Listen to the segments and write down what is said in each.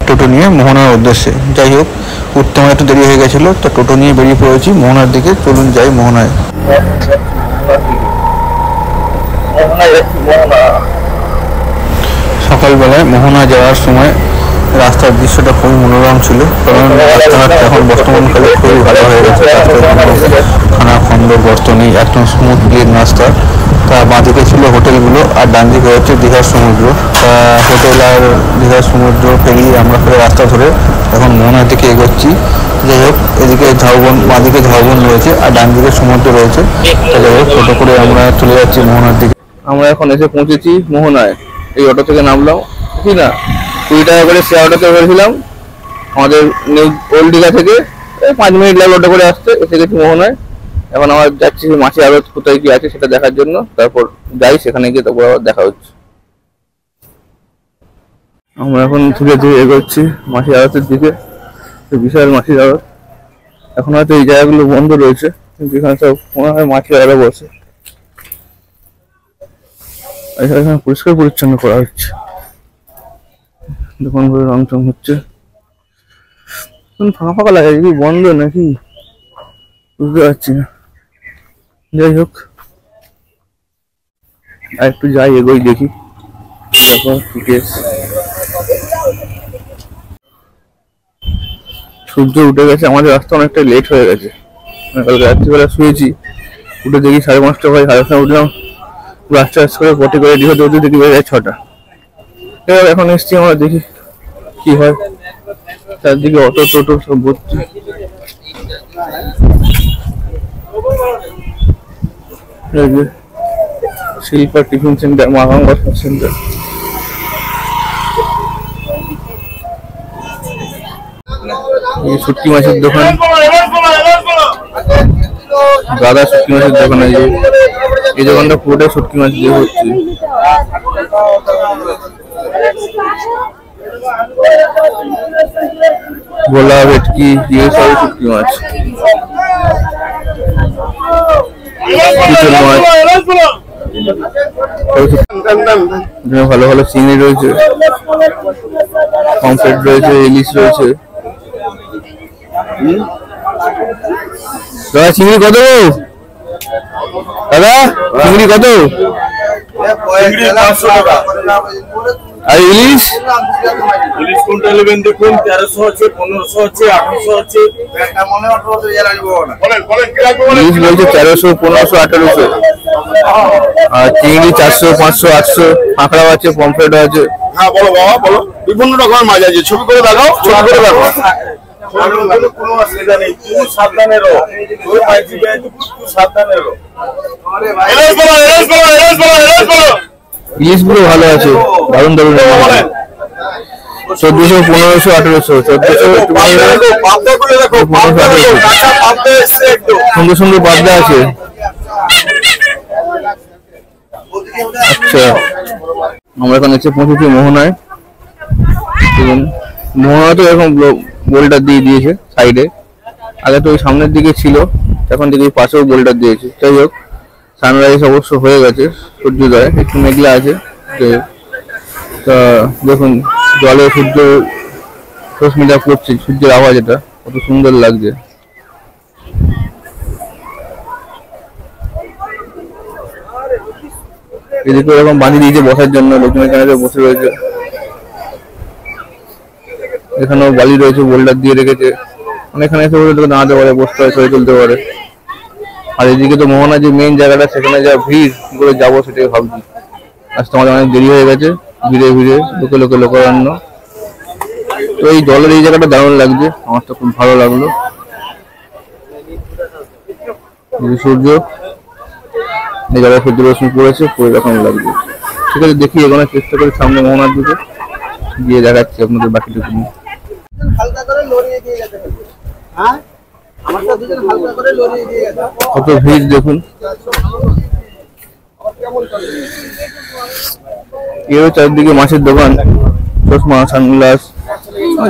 টোটো নিয়ে মোহনার উদ্দেশ্যে। যাই হোক, উঠতে আমার একটু দেরি হয়ে গেছিলো, তো টোটো নিয়ে বেরিয়ে পড়েছি মোহনার দিকে। চলুন যাই মোহনায়। সকালবেলায় মোহনা যাওয়ার সময় রাস্তার দৃশ্যটা খুবই মনোরম ছিল, কারণ রাস্তাঘাটটা এখন বর্তমানকালে খুবই ভালো হয়ে গেছে। রাস্তায় খানা খন্ড গর্ত নেই, একদম স্মুথ গ্রিন রাস্তা। তা বাঁদিকে ছিল হোটেলগুলো আর ডান দিকে হচ্ছে দীঘার সমুদ্র। তা হোটেল আর দীঘার সমুদ্র পেরিয়ে আমরা ফের রাস্তা ধরে এখন মোহনার দিকে এগোচ্ছি। যাই হোক, এদিকে ঝাউবন, বাঁদিকে ঝাউবন রয়েছে আর ডান দিকে সমুদ্র রয়েছে। যাই হোক, টোটো করে আমরা চলে যাচ্ছি মোহনার দিকে। আমরা এখন এসে পৌঁছেছি মোহনায়। এই অটো থেকে নামলাম, কি না 20 টাকা করে শেয়ার অটোতে করেছিলাম আমাদের নিউ ওল্ড দীঘা থেকে। 5 মিনিট লাগলো অটো করে আসতে। এসে গেছি মোহনায়। এখন আমার যাচ্ছি মাছি আড়ত কোথায় কি আছে সেটা দেখার জন্য। তারপর যাই, সেখানে গিয়ে তারপর আবার দেখা হচ্ছে। আমরা এখন ধীরে ধীরে এগোচ্ছি মাছি আড়তের দিকে। বিশাল মাছি আড়ত। এখন হয়তো এই জায়গাগুলো বন্ধ রয়েছে, কিন্তু এখানে সব মনে হয় মাছি আড়া বসে। এখানে পরিষ্কার পরিচ্ছন্ন করা হচ্ছে, দোকানগুলো রং টং হচ্ছে। ফাঁকা ফাঁকা লাগে, কি বন্ধ নাকি বুঝতে পারছি না। যাই হোক, আর একটু যাই, এগোই, দেখি সূর্য উঠে গেছে। আমাদের রাস্তা অনেকটা লেট হয়ে গেছে। কালকে রাত্রিবেলা শুয়েছি, উঠে দেখি 5:30 হয়। 5:30 উঠলাম, ব্রাশ টাশ করে পটি করে রেডি হতে হতে দেখি বেড়ে যায় 6টা। এবার এখন এসছি, আমরা দেখি কি হয়। চারদিকে অটো টোটো সব ভর্তি। শিল্পা টিফিন সেন্টার, মাগাঙ্গা সেন্টার। শুটকি মাছের দোকান, দাদা শুটকি মাছের দোকান আছে। এই দোকানটা পুরোটাই শুটকি মাছ দিয়ে হচ্ছে। ভোলা, ভেটকি দিয়ে সবই শুটকি মাছ। ভালো ভালো চিংড়ি রয়েছে, পমফ্রেট রয়েছে, ইলিশ রয়েছে। দাদা চিংড়ি কত? দাদা চিংড়ি কত? আর ইলিশ? ইলিশ কোনটা নেবেন দেখুন, 1300 আছে, 1500 আছে, 800 আছে। ইলিশ বলছে 1300, 1500, 1800। আর চিংড়ি 400, 500, 800। কাঁকড়াও আছে, পমফ্রেটও আছে। হ্যাঁ বলো বাবা, বলো। বিভিন্ন রকমের মাছ আছে, ছবি করে দেখাও, ছবি করে দেখাও। কোনো অসুবিধা নেই, সাবধানেরও সাবধানেরও। ইলিশ গুলো ভালো আছে, দারুন দারুন। 1400, 1500, 1800। 1400, সুন্দর সুন্দর পাবদা আছে। আচ্ছা, আমরা এখন এসে পৌঁছেছি মোহনায়। মোহনা তো এরকম বোল্ডার দিয়ে দিয়েছে সাইডে। আগে তো ওই সামনের দিকে ছিল, এখন দিকে পাশেও বোল্ডার দিয়েছে। যাই হোক, সানরাইজ অবশ্য হয়ে গেছে, সূর্যোদয় একটু মেঘলা আছে। তা দেখুন, জলে সূর্য রশ্মিটা পড়ছে, সূর্যের আওয়াজ, এটা কত সুন্দর লাগছে। এদিকে এরকম বানিয়ে দিয়েছে বসার জন্য, লোকজন এখানে বসে রয়েছে। এখানেও বালি রয়েছে, বোল্ডার দিয়ে রেখেছে। এখানে এসে দাঁড়াতে পারে, বসতে পারে, ছবি তুলতে পারে। আর এদিকে তো মোহনা যে মেইন জায়গাটা, সেখানে যা ভিড়, কি করে যাবো সেটাই ভাবছি। আজ তোমাদের অনেক দেরি হয়ে গেছে, ভিড়ে ভিড়ে লোকে লোকে লোকারণ্য। তো এই জলের এই জায়গাটা দারুণ লাগছে, আমার তো খুব ভালো লাগলো। সূর্য, এই জায়গায় সূর্য রশ্মি পড়েছে, পুরো এরকম লাগছে। ঠিক আছে, দেখি এগোনোর চেষ্টা করি সামনে মোহনার দিকে গিয়ে দেখাচ্ছি আপনাদের বাকিটুকু। কত ভিড় দেখুন। এর চারদিকে মাছের দোকান, চশমা, সানগ্লাস,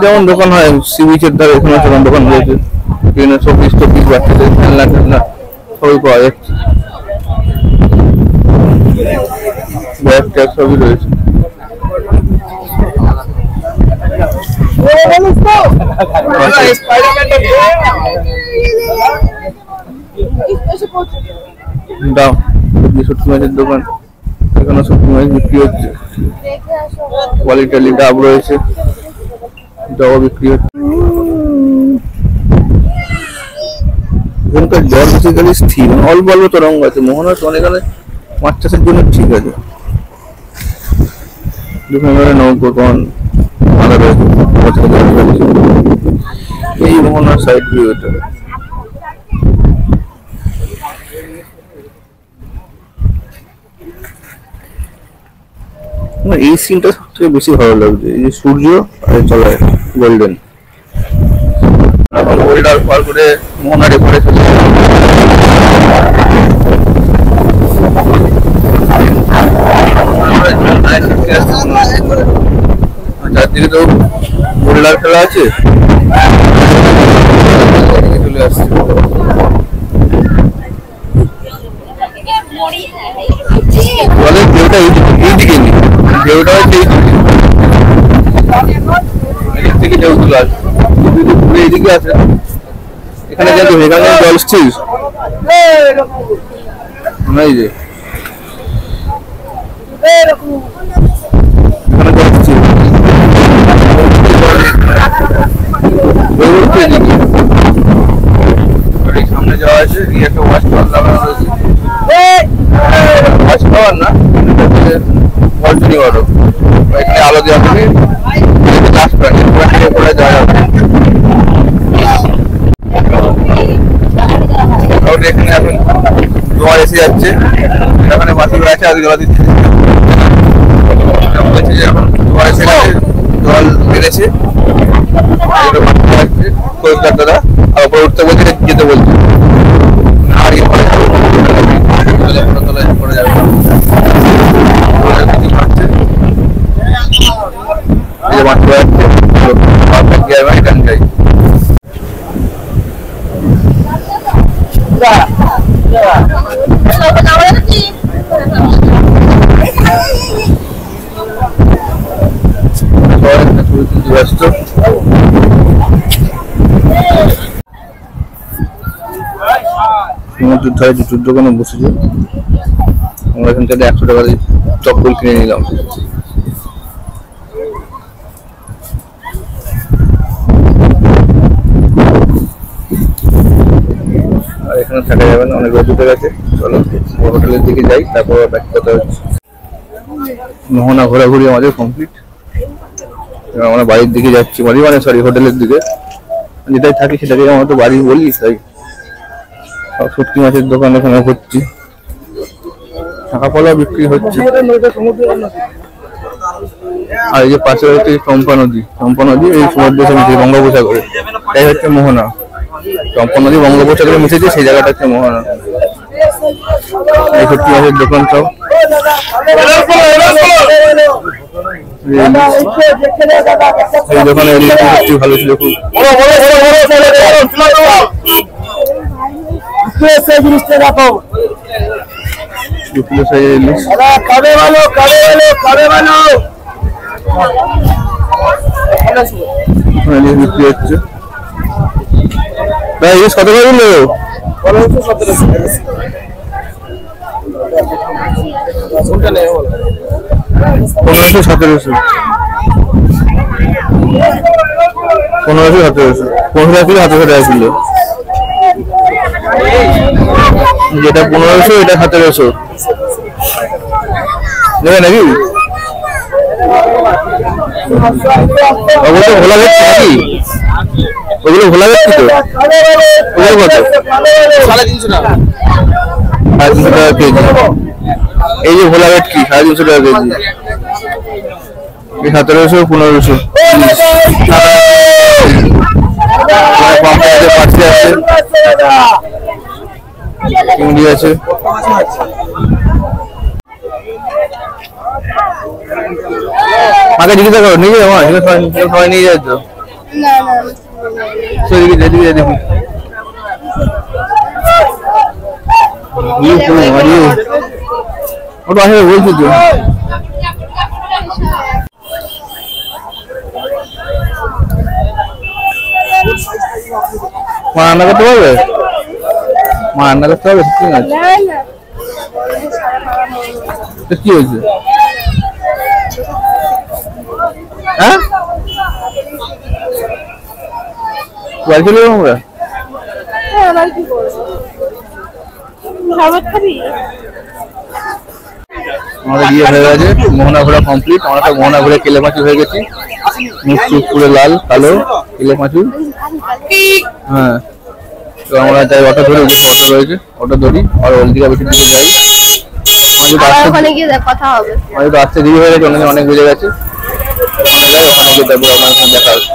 যেমন দোকান হয় সি বিচের ধারে, এখানে সেরকম দোকান রয়েছে। বিভিন্ন শোপিস টোপিস, বাচ্চাদের খেলনা টেলনা সবই পাওয়া যাচ্ছে। ব্যাগ ট্যাগ সবই রয়েছে। দাও শুটকি মাছের দোকান, এখানে শুটকি মাছ বিক্রি হচ্ছে, কোয়ালিটি ডাব রয়েছে, ডাবও বিক্রি হচ্ছে। এখানকার জল বেসিক্যালি স্থির, অল্প অল্প তরঙ্গ আছে, মনে হচ্ছে অনেকখানে মাছ চাষের জন্য ঠিক আছে। নৌকোকন আলাদা রয়েছে, এই মোহনার সাইড ভিউ এটা। এই সিনটা সবথেকে বেশি ভালো লাগছে, এই যে সূর্য আর তলায় গোল্ডেন, এখন গোল্ডার পার করে মোহনার এপারে চলে চারদিকে তো গোল্ডার খেলা আছে, চলে আসছে। জলের ঢেউটা এইদিকে নেই, ঢেউটা হচ্ছে এইদিক থেকে ঢেউ তুলে আসছে, এইদিকে আছে। এখানে কিন্তু এখানে জল স্থির, এই যে এখানে জল স্থির, সামনে যাওয়া আছে, একটা ওয়াচ টাওয়ার লাগানো রয়েছে, ওয়াচ টাওয়ার না বর্জনী বড়, এখানে আলো দেওয়া হবে, লাস্ট পরে যাওয়া যাবে। এখানে এখন জল এসে যাচ্ছে, এখানে মাটি আছে, আর জল দিচ্ছে, এখন জল এসে গেছে, জল বেড়েছে, পরিষ্কার দাদা আর উপরে উঠতে বলছে, যেতে বলছে আর পড়ে যাবে। এখানটাই ব্যস্ত। সমুদ্রের ধারে জুতোর দোকানে বসেছে, আমরা এখান থেকে 100 টাকা দিয়ে চপ্পল কিনে নিলাম। আর এখানে থাকা যাবে না, অনেক রোদ উঠে গেছে, চলো হোটেলের দিকে যাই, তারপর ব্যাক করতে হচ্ছে। মোহনা ঘোরাঘুরি আমাদের কমপ্লিট, আমরা বাড়ির দিকে যাচ্ছি, হোটেলের দিকে, যেটাই থাকি সেটাকে আমরা তো বাড়ি বলি, তাই শুটকি মাছের দোকান এখানে করছি, টাকা পয়সা বিক্রি হচ্ছে। আর এই যে পাশে হচ্ছে চম্পা নদী, এই সমুদ্রের সাথে মিশে বঙ্গোপসাগরে, তাই হচ্ছে মোহনা। চম্পা নদী বঙ্গোপসাগরে মিশেছে, সেই জায়গাটা হচ্ছে মোহনা। এই শুটকি মাছের দোকান সব এই দোকানে ভালো ছিল খুব। বিক্রি হচ্ছে, কত করে দিল? 1500-1700 টাকা কিলো, যেটা 1500 এটা 1700 নেবে নাকি? ওগুলো ভোলা যাচ্ছে নাকি? ওগুলো ভোলা যাচ্ছে তো? ওগুলো কত? 350 টাকা। 350 টাকা কেজি। এই যে ভোলা রেট কি? 350 টাকা কেজি। 1700 1500 চিংড়ি আছে। মাকে জিজ্ঞাসা করো, নিয়ে যাবো? সবাই নিয়ে যায় তো? দেখি ওটা আসলে বলছি তো। মা রান্না করতে পারবে? মা রান্না করতে পারবে? ঠিক আছে, কি হয়েছে? হ্যাঁ, বাড়ি চলে যাবো আমরা। আমাদের ইয়ে হয়ে গেছে, মোহনা ঘোরা কমপ্লিট। আমরা তো মোহনা ঘুরে কেলে মাছু হয়ে গেছি, মুখ চুপ পুরো লাল কালো কেলে মাছু। হ্যাঁ, তো আমরা যাই অটো ধরে, অটো রয়েছে, অটো ধরি আর ওলদিঘা বেশি দিকে যাই। আমাদের আসতে দেরি হয়ে গেছে, অনেক বেজে গেছে। ওখানে যাই, ওখানে গিয়ে তারপর আপনার সঙ্গে দেখা হচ্ছে।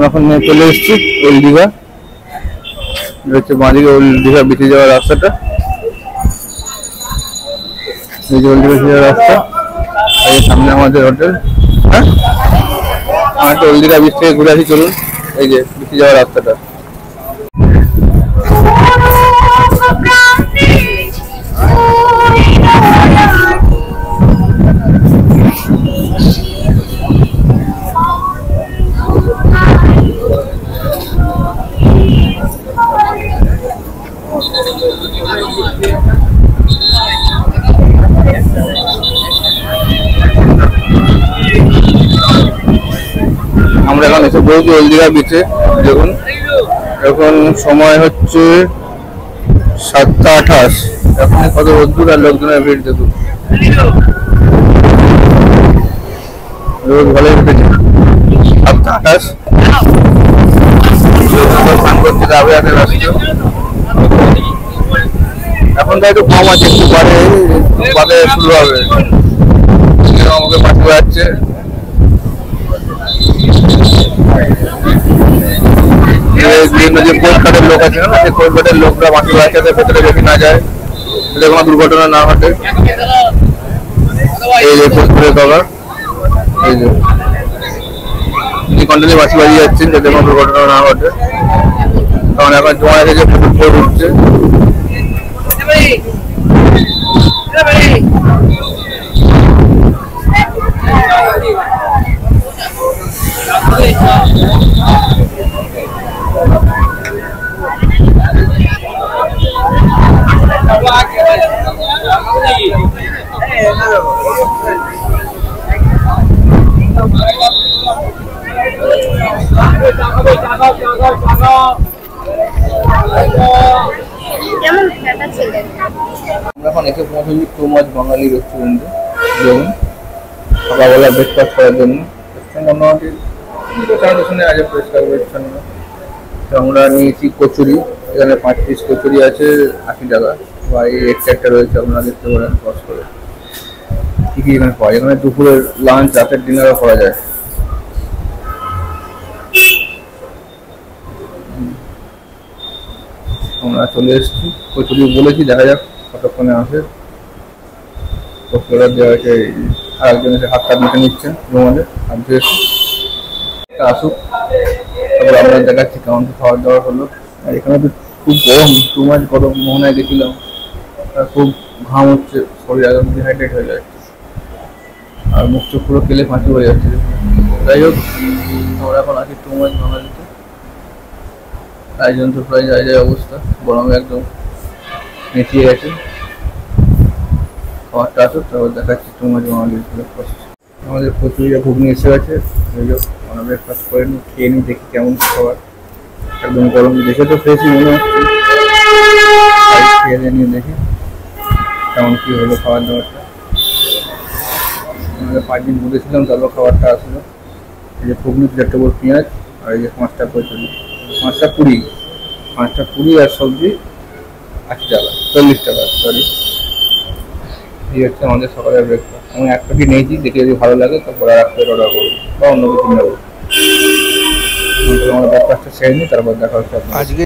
এখন চলে এসেছি ওলদিঘা। হচ্ছে বাঁদিকে ওলদিঘা বেঁচে যাওয়ার রাস্তাটা, এই যে ওলদিঘা বেঁচে যাওয়ার রাস্তা। এই সামনে আমাদের হোটেল। হ্যাঁ, আমার তো ওলদিঘা বিচ থেকে ঘুরে আসি, চলুন। এই যে বেঁচে যাওয়ার রাস্তাটা। আমরা এখন এসে পড়েছি ওলদিঘা বিচে। দেখুন এখন সময় হচ্ছে 7:28। এখন কত রোদ্দুর আর লোকজনের ভিড় দেখুন। রোদ ভালোই উঠেছে। 7:28 এখন তো একটু কম আছে, একটু পরে শুরু হবে। আমাকে মাঠে যাচ্ছে, যে কোর্টঘাটের লোক আছে না, সেই কোর্টঘাটের লোকরা মাটি বাচ্চাতে ভেতরে বেশি না যায়, যাতে কোনো দুর্ঘটনা না ঘটে। এই যে কোর্টঘাটের কভার, এই যে কন্টিনিউ বাঁশি বাজিয়ে যাচ্ছেন যাতে কোনো দুর্ঘটনা না ঘটে। কারণ এখন জমা রেখেছে, ভোট উঠছে। এখন এসে পৌঁছেছি টু মাছ বাঙালি রেস্টুরেন্টে। যেমন সকালবেলা ব্রেকফাস্ট করার জন্য মোটামুটি আছে পরিষ্কার পরিচ্ছন্ন। তো আমরা নিয়েছি কচুরি, এখানে 5 পিস কচুরি আছে 80 টাকা। বা এই একটা রয়েছে, আপনারা দেখতে পারেন পজ করে কি কি এখানে পাওয়া যায়। এখানে দুপুরের লাঞ্চ, রাতের ডিনারও করা যায়। আমরা চলে এসেছি, কচুরি বলেছি, দেখা যাক কতক্ষণে আসে। অর্ডার দেওয়া হয়েছে, আর একজন এসে হাত মেখে নিচ্ছেন রুমালে হাত ধুয়ে। আসুক, তারপর আমরা দেখাচ্ছি কেমন খাওয়ার দাওয়ার হলো। আর এখানে তো খুব গরম, 2 মাস গরম। মোহনায় গেছিলাম, খুব ঘাম হচ্ছে, শরীর একদম ডিহাইড্রেট হয়ে যাচ্ছে, আর মুখ চোখ পুরো কেলে ফাঁকি হয়ে যাচ্ছে। যাই হোক, আমরা এখন আছি 2 মাস বাঙালিতে। আয়োজন তো প্রায় যায় যায় অবস্থা, গরমে একদম নেতিয়ে গেছে। খাবারটা আসুক, তারপর দেখাচ্ছি 2 মাস বাঙালির ব্রেকফাস্ট। আমাদের কচুরিয়া ঘুগনি এসে গেছে। যাই হোক, আমরা ব্রেকফাস্ট করে নিই, খেয়ে নিই, দেখি কেমন খাবার। একদম গরম, দেখে তো ফ্রেশই মনে হচ্ছে। খেয়ে নিয়ে দেখি কেমন কী হলো খাবার দাবারটা। আমরা 5 দিন ঘুরেছিলাম, তারপর খাবারটা আসলো। এই যে ঘুগনি, 4 টেবিল পেঁয়াজ, আর এই যে 5টা কচুরি, 5টা 20, 5টা 20, আর সবজি 80 টাকা, 40 টাকা, সরি। এই হচ্ছে আমাদের সকালের ব্রেকফাস্ট। আমি এক প্যাকেট নিয়েছি, দেখে যদি ভালো লাগে তারপর আর এক প্যাকেট অর্ডার করবো, বা অন্য কিছু নেবো। আমার ব্রেকফাস্টটা সেরে নিই, তারপর দেখা হচ্ছে আপনার।